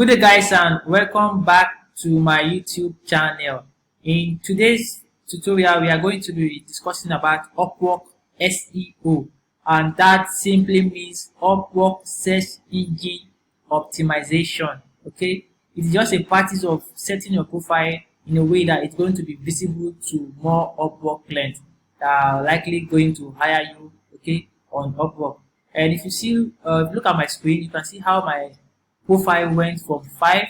Good day guys, and welcome back to my YouTube channel. In today's tutorial we are going to be discussing about Upwork SEO, and that simply means Upwork search engine optimization. Okay, it's just a practice of setting your profile in a way that it's going to be visible to more Upwork clients that are likely going to hire you, okay, on Upwork. And if you see, if you look at my screen, you can see how my profile went from 5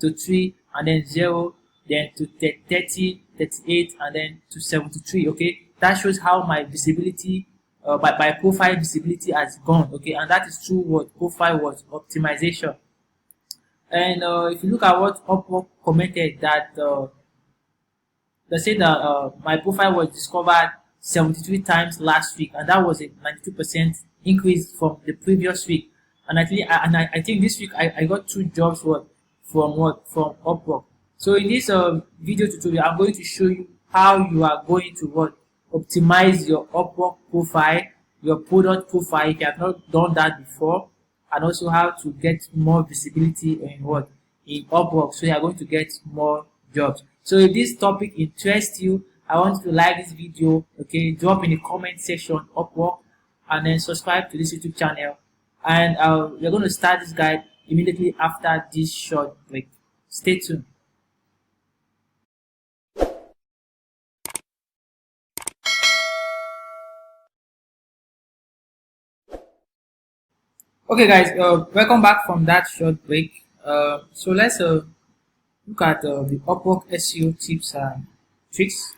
to 3 and then 0, then to 30, 38, and then to 73. Okay, that shows how my visibility, my profile visibility has gone. Okay, and that is through what profile was optimization. And if you look at what Upwork commented, that they said that my profile was discovered 73 times last week, and that was a 92% increase from the previous week. And I think this week I got 2 jobs from Upwork. So in this video tutorial, I'm going to show you how you are going to optimize your Upwork profile, your product profile if you have not done that before, and also how to get more visibility in Upwork, so you are going to get more jobs. So if this topic interests you, I want you to like this video, okay, drop in the comment section Upwork, and then subscribe to this YouTube channel. And we're going to start this guide immediately after this short break. Stay tuned. Okay guys, welcome back from that short break. So let's look at the Upwork SEO tips and tricks.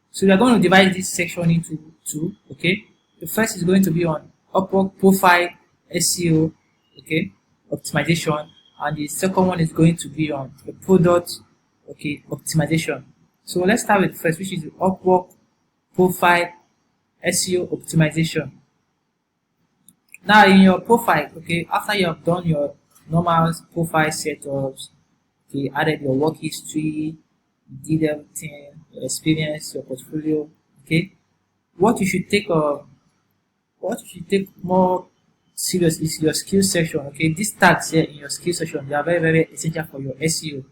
So we are going to divide this section into 2. Okay, the first is going to be on Upwork profile SEO, okay, optimization, and the second one is going to be on the product, okay, optimization. So let's start with the first, which is the Upwork profile SEO optimization. Now in your profile, okay, after you have done your normal profile setups, okay, added your work history, did everything, your experience, your portfolio, okay, what you should take more serious is your skill section. Okay, these tags here in your skill section, they are very essential for your SEO.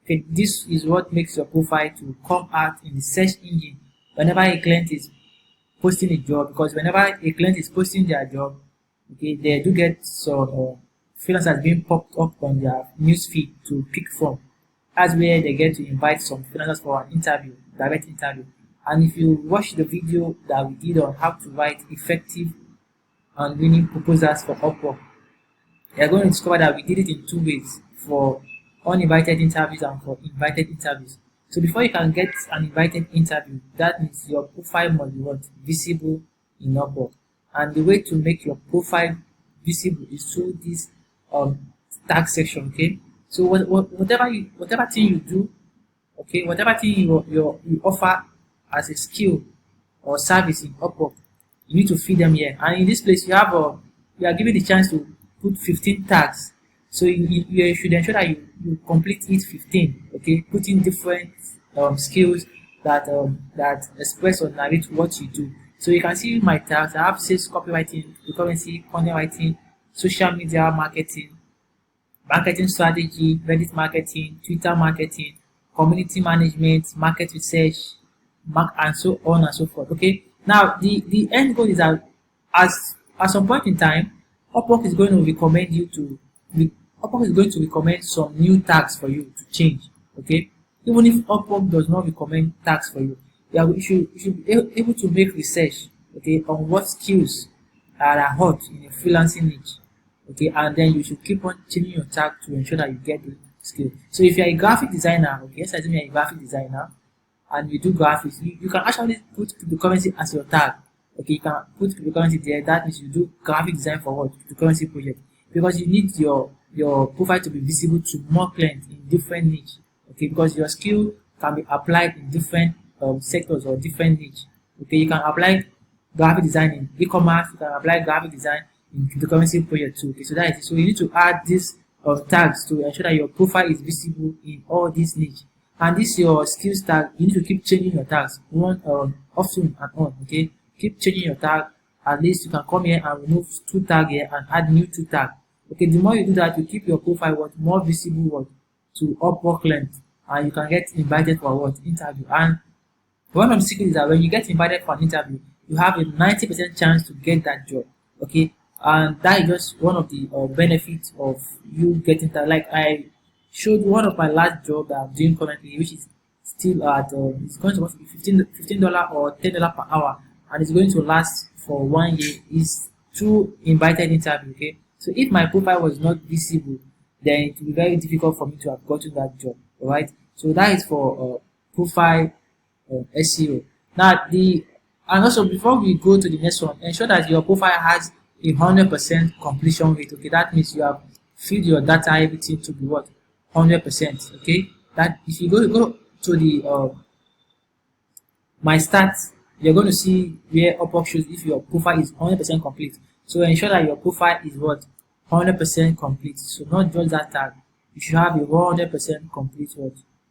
Okay, this is what makes your profile to come out in the search engine whenever a client is posting a job, because whenever a client is posting their job, okay, they do get some freelancers being popped up on their newsfeed to pick from. That's where they get to invite some freelancers for an interview, direct interview. And if you watch the video that we did on how to write effective and winning proposals for Upwork, you are going to discover that we did it in 2 ways: for uninvited interviews and for invited interviews. So before you can get an invited interview, that means your profile must be visible in Upwork. And the way to make your profile visible is through this tag section. Okay, so whatever thing you do, okay, whatever thing you offer as a skill or service in Upwork, you need to feed them here. And in this place, you are given the chance to put 15 tags. So you should ensure that you complete it 15. Okay, put in different skills that express or narrate what you do. So you can see my tags. I have sales copywriting, currency, content writing, social media marketing, marketing strategy, Reddit marketing, Twitter marketing, community management, market research, and so on and so forth. Okay, now the end goal is that at some point in time, Upwork is going to recommend some new tags for you to change. Okay, even if Upwork does not recommend tags for you, you should be able to make research, okay, on what skills are hot in a freelancing niche. Okay, and then you should keep on changing your tag to ensure that you get the skill. So if you're a graphic designer, okay, let's assume you're a graphic designer and you do graphics, you can actually put cryptocurrency as your tag. Okay, you can put cryptocurrency there. That means you do graphic design for what? Cryptocurrency project, because you need your profile to be visible to more clients in different niche. Okay, because your skill can be applied in different sectors or different niche. Okay, you can apply graphic design in e-commerce, you can apply graphic design in cryptocurrency project too. Okay, so that is it. So you need to add this tags to ensure that your profile is visible in all these niche. And this your skills tag, you need to keep changing your tags often and on. Okay, keep changing your tag. At least you can come here and remove 2 tags here and add new 2 tags. Okay, the more you do that, you keep your profile more visible to Upwork length, and you can get invited for interview. And one of the secrets is that when you get invited for an interview, you have a 90% chance to get that job. Okay, and that is just one of the benefits of you getting that. Like I showed one of my last job that I'm doing currently, which is still at it's going to be $15 or $10 per hour, and it's going to last for 1 year. Is through invited interview. Okay, so if my profile was not visible, then it will be very difficult for me to have gotten that job. All right, so that is for profile SEO. Now and also before we go to the next one, ensure that your profile has a 100% completion rate. Okay, that means you have filled your data, everything to be what 100%. Okay, that if you go to the my stats, you're going to see where Upwork shows if your profile is 100% complete. So ensure that your profile is what 100% complete. So not just that tag, you should have a 100% complete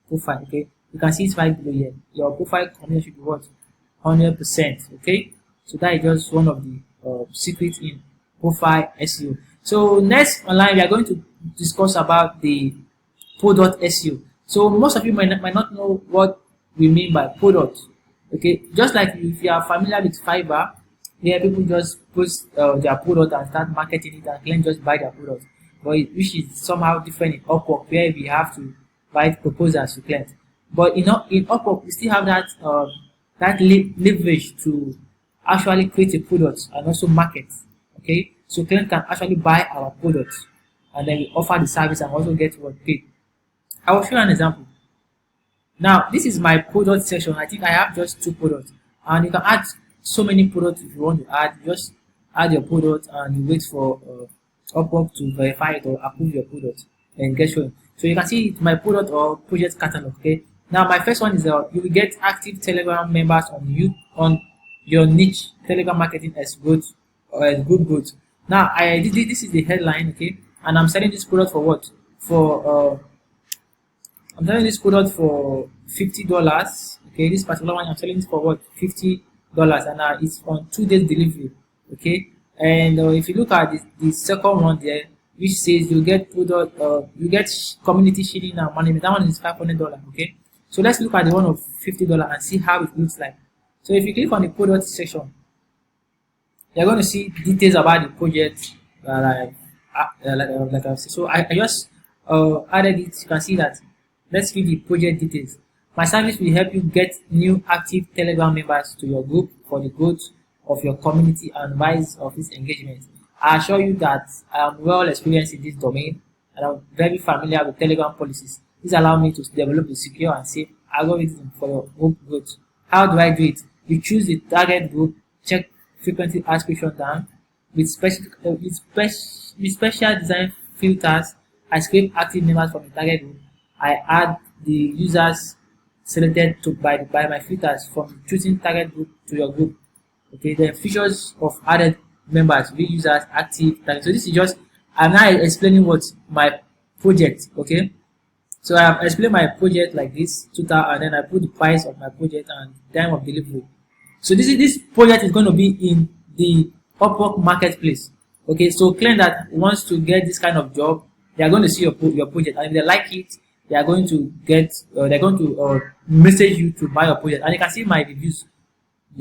profile. Okay, you can see it's right below here. Your profile completion should be what 100%. Okay, so that is just one of the secrets in profile SEO. So next online we are going to discuss about the product SEO. So most of you might not know what we mean by product. Okay, just like if you are familiar with Fiverr, where people just post their product and start marketing it, and clients just buy their product. But which is somehow different in Upwork, where we have to write proposals to clients. But in Upwork, we still have that leverage to actually create a product and also market. Okay, so clients can actually buy our products, and then we offer the service and also get paid. I will show you an example. Now, this is my product section. I think I have just 2 products, and you can add so many products if you want to add. Just add your product and you wait for Upwork to verify it or approve your product and get shown. So you can see it's my product or project catalog. Okay. Now, my first one is you will get active Telegram members on your niche Telegram marketing as good growth. Now, this is the headline. Okay, and I'm selling this product for what? I'm selling this product for $50. Okay, this particular one I'm selling it for what? $50, and it's on 2 days delivery. Okay, and if you look at the second one there, which says you get product, you get community shielding and management. That one is $500. Okay, so let's look at the one of $50 and see how it looks like. So if you click on the product section, you're going to see details about the project. Like I've said. So I just added it. You can see that. Let's give the project details. My service will help you get new active Telegram members to your group for the growth of your community and rise of its engagement. I assure you that I am well experienced in this domain and I'm very familiar with Telegram policies. This allows me to develop a secure and safe algorithm for your group growth. How do I do it? You choose the target group, check frequently asked questions down with special design filters. I scrape active members from the target group. I add the users selected by my filters from choosing target group to your group. Okay, the features of added members, view users, active target. So this is just, I'm now explaining what my project. Okay, so I have explained my project like this, and then I put the price of my project and time of delivery. So this project is going to be in the Upwork marketplace. Okay, so client that wants to get this kind of job, they are going to see your project, and if they like it, they are going to message you to buy your project. And you can see my reviews.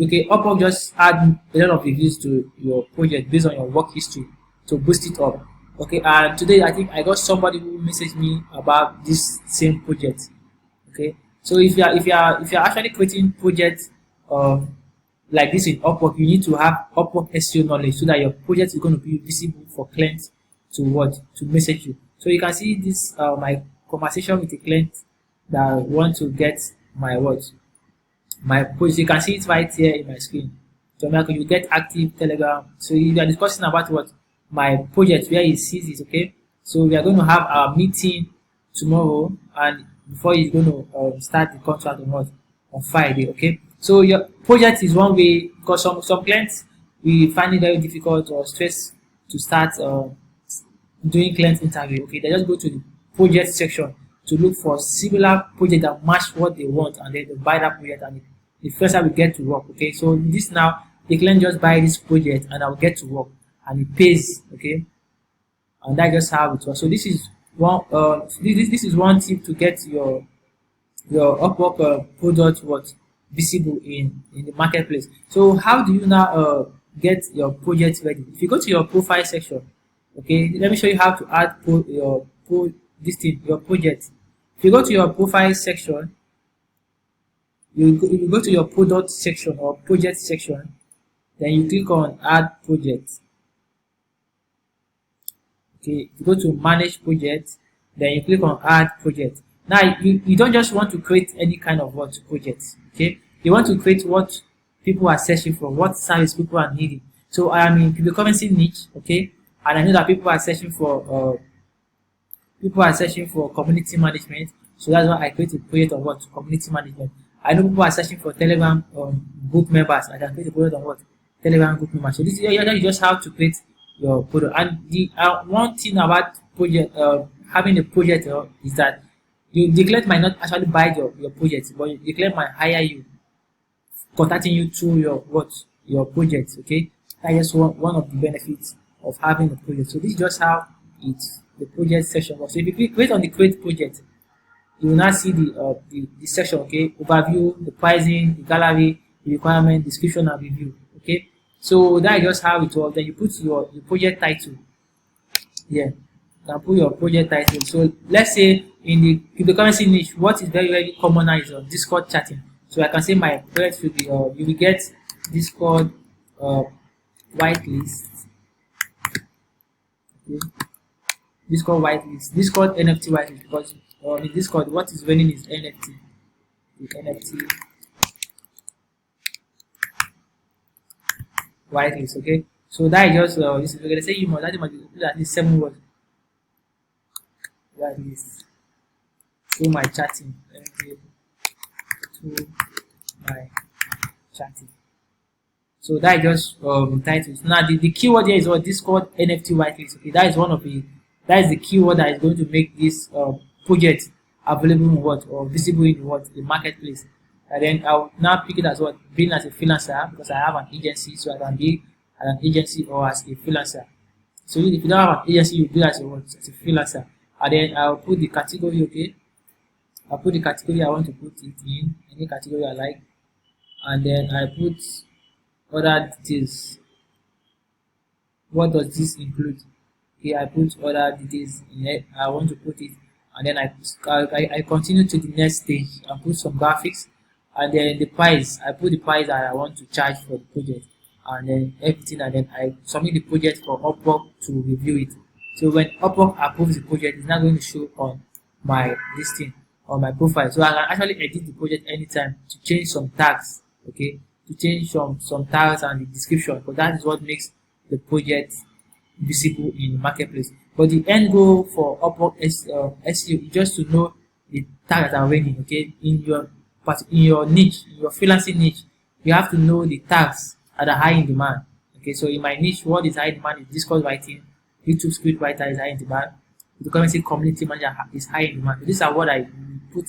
Okay, Upwork just add a lot of reviews to your project based on your work history to boost it up. Okay, and today I think I got somebody who messaged me about this same project. Okay, so if you are actually creating projects like this in Upwork, you need to have Upwork SEO knowledge so that your project is going to be visible for clients to message you. So you can see this my conversation with a client that want to get my project. You can see it right here in my screen. So you get active Telegram. So you are discussing about my project where he sees it. Okay, so we are going to have our meeting tomorrow, and before he's going to start the contract on Friday. Okay, so your project is one way, because some clients we find it very difficult or stress to start doing client interview. Okay, they just go to the project section to look for similar project that match what they want, and then they buy that project, and the first time we get to work. Okay, so this now the client just buy this project and I'll get to work and it pays. Okay, and that's just how it works. So this is one this is one tip to get your Upwork product what visible in the marketplace. So how do you now get your project ready? If you go to your profile section, okay, let me show you how to add your project. If you go to your profile section, you go to your product section or project section, then you click on add project. Okay, you go to manage project, then you click on add project. Now you don't just want to create any kind of what project, okay, you want to create what people are searching for, what service people are needing. So I am in cryptocurrency niche, okay, and I know that people are searching for community management. So that's why I create a project on what community management. I know people are searching for Telegram group members. I can create a project on what Telegram group members. So this is you just have to create your product. And the one thing about project having a project is that the client might not actually buy your project, but the client might hire you, contacting you through your project. Okay, that's just one of the benefits of having a project. So this is just how the project section works. So if you click on the create project, you will now see the section, okay, overview, the pricing, the gallery, the requirement, description, and review. Okay, so that is just how it works. Then you put your project title. Yeah, you can put your project title. So let's say in the cryptocurrency niche, what is very common now is Discord chatting. So I can say my project will be you will get Discord whitelist. Okay. Discord whitelist, Discord NFT whitelist, because in Discord what is running is NFT. The NFT whitelist, okay. So that is just this is, we're gonna say you must be at least 7 words. Whitelist. To my chatting. Okay. To my chatting. So that is just titles. Now the keyword here is what Discord NFT whitelist. Okay, that is the keyword that is going to make this project available in what or visible in what the marketplace. And then I'll now pick it as what being as a freelancer, because I have an agency, so I can be an agency or as a freelancer. So if you don't have an agency, you do as a freelancer. And then I'll put the category. Okay, I'll put the category I want to put it in, any category I like, and then I put other details. What does this include? Okay, I put other details in it. I want to put it, and then I continue to the next stage and put some graphics, and then the price. I put the price that I want to charge for the project, and then everything, and then I submit the project for Upwork to review it. So when Upwork approves the project, it's not going to show on my listing on my profile. So I can actually edit the project anytime to change some tags. Okay, to change some tags and the description, because that is what makes the project visible in the marketplace. But the end goal for Upwork SEO is just to know the tags that are running. Okay, in your niche, in your freelancing niche, you have to know the tags that are high in demand. Okay, so in my niche, what is high in demand is Discord writing, YouTube script writer is high in demand, the community manager is high in demand. So these are what I put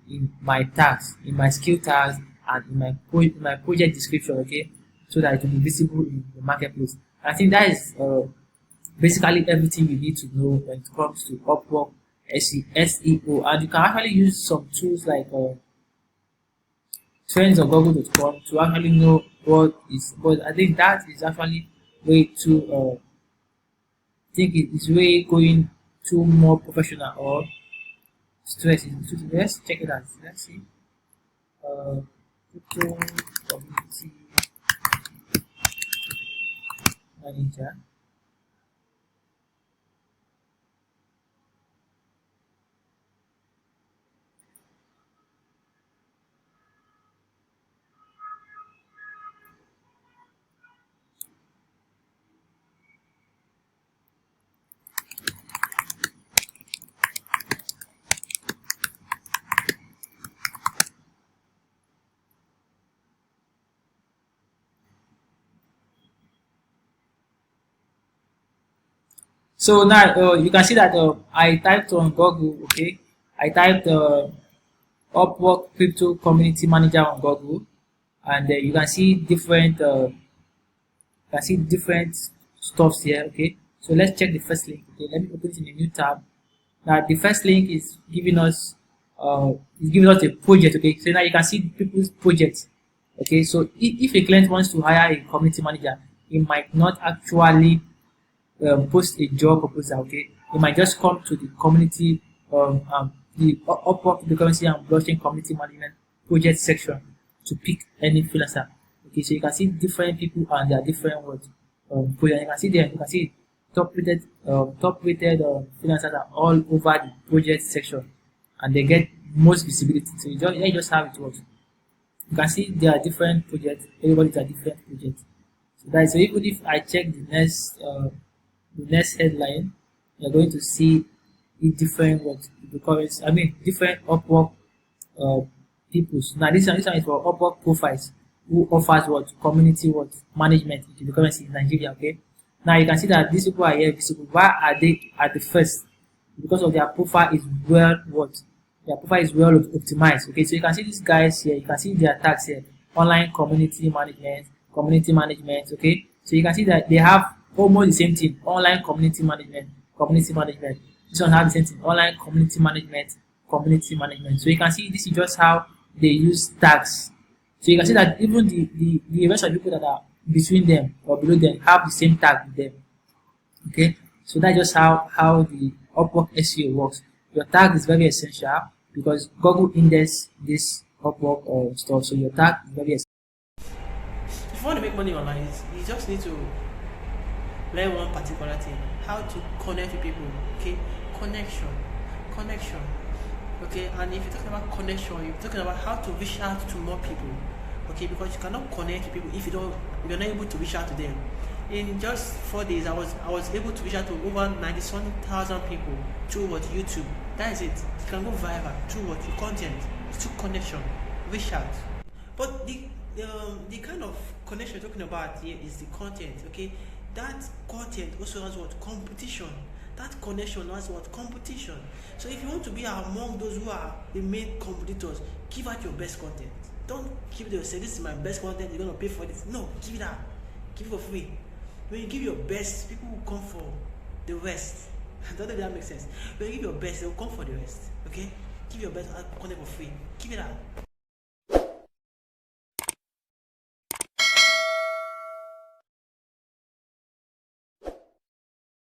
in my tags, in my skill tags, and in my project description. Okay, so that it will be visible in the marketplace. I think that is basically everything you need to know when it comes to Upwork SEO. And you can actually use some tools like trends on google.com to actually know what is, but I think that is actually way too I think it is way going too more professional or stress. Let's check it out. Let's see. Crypto community manager. So now you can see that I typed on Google. Okay, I typed Upwork Crypto Community Manager on Google, and you can see different stuffs here. Okay, So let's check the first link. Okay, let me open it in a new tab. Now the first link is giving us a project. Okay, so now you can see people's projects. Okay, so if a client wants to hire a community manager, he might not actually post a job proposal. Okay, he might just come to the community, the Upwork the currency and blockchain community management project section to pick any freelancer. Okay, so you can see different people and their different words. Project. You can see there. You can see top rated freelancers are all over the project section, and they get most visibility. So you just have it works. You can see there are different projects. Everybody's a different project. So that is, so even if I check the next headline, you're going to see it different what because I mean different Upwork uh, peoples. Now this one is for Upwork profiles who offers what community what management into the currency in Nigeria. Okay. Now you can see that these people are here visible. Why are they at the first? Because of their profile is well what their profile is well optimized. Okay, so you can see these guys here. You can see their tags here: online community management, community management. Okay, so you can see that they have almost the same thing: online community management, community management. This one has the same thing: online community management, community management. So you can see this is just how they use tags. So you can see that even the rest of the people that are between them or below them have the same tag with them. Okay, so that's just how the Upwork SEO works. Your tag is very essential because Google index this Upwork stuff, so your tag is very essential. If you want to make money online, you just need to learn one particular thing: how to connect with people. Okay, connection. Okay, and if you're talking about connection, you're talking about how to reach out to more people. Okay, because you cannot connect with people if you're not able to reach out to them. In just 4 days, I was able to reach out to over 97,000 people through what YouTube. That is it. You can go viral through what your content, through connection, reach out. But the kind of connection you're talking about here is the content. Okay, that content also has what competition. That connection has what competition. So if you want to be among those who are the main competitors, give out your best content. Don't keep it say this is my best content, you're gonna pay for this. No, give it out. Give it for free. When you give your best, people will come for the rest. I don't know if that makes sense. When you give your best, they will come for the rest. Okay? Give your best content for free. Give it out.